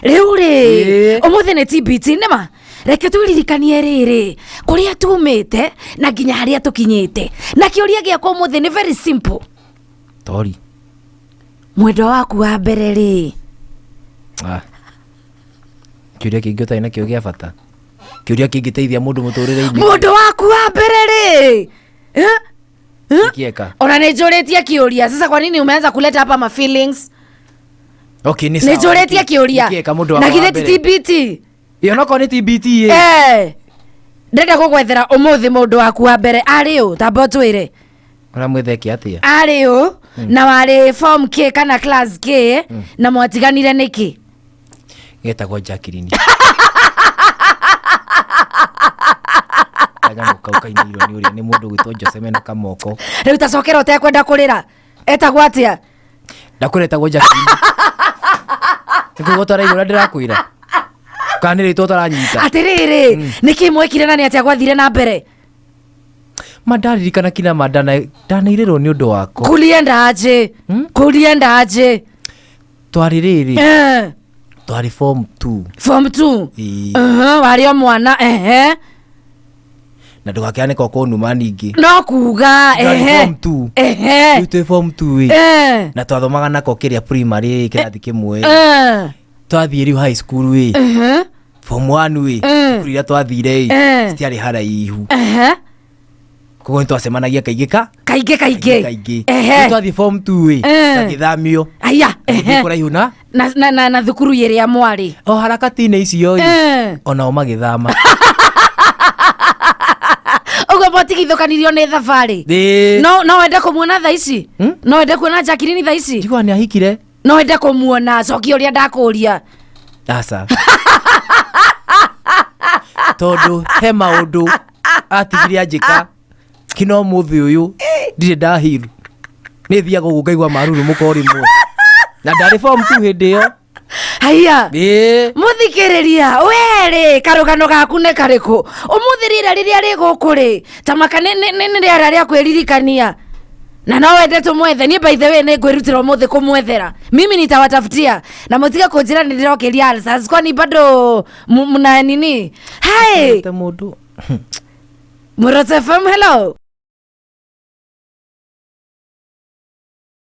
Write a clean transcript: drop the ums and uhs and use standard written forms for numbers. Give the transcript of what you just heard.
Riu ri umuthi ni TBT nema reke turirikanie riri kuria tumite na nginya haria tukinyite na kiuria giakwa umuthi ni very simple. Tori mwendo waku wa mbere ri kiuria kingi utai na kio gia bata kiuria kingiteithia mundu muturire-ini mwendo waku wa mbere ri kieka ona nijuritie kiuria sasa kwa nini umeanza kuleta hapa ma feelings? Okay, ni sawa. Nijuritie kiuria na githeti TBT iyo noko ni TBT ndenda kugwethera umuthi mundu waku wa mbere ari u tamba twire ona mwitheki atia ari u na wari form K kana class K na mwatiganire niki getagwo Jacqueline anya mukaukainiro ni uri ni mundu gwitwo Joseph na kamoko riu tacokera utekwenda kurira etagwo atia ndakuretagwo Jacqueline nikugotara igura ndirakwira kanire to taranyita atiriri niki mwekire nani atia gwathire na mbere mandaririkana kina mandana ndanairirwo ni undu wako kulienda aje twaririri twari form 2 wario mwana na ndugakane ko kunuma ningi no kuga form 2 tute form 2 na twathomaga nako kiria primary kirathi kimwe twathie riu high school form 1 kuria twathire stiari haraihu kugo twacemanagia kaingĩ twathie form 2 tagithamio aya kuraihu na thukuru yeri ya mwari o harakati-inĩ icio onao magithama ugo botigithukanirio ni thabari no wende kumuona thaa ici no wende kuona Jacqueline thaa ici njigua ni ahikire no wende kumuona cokia uria ndakuria asa tondu he maundu atigire anjika kino muthi uyu ndire ndahiru ni thiaga ugu ngaigua maruru mukorimwo na ndari form 2 hindi yo haya muthikiriria weri karugano gaku ne kariku umuthirira riria rigukuri tamaka ni riara ria kwiririkania na no wende tumwethe ni by the way ni ngwirutira umuthi kumwethera mimi nitawatafutia na mutige kunjira ndirokeria answers kwani bado mna nini hai mundu Murot FM hello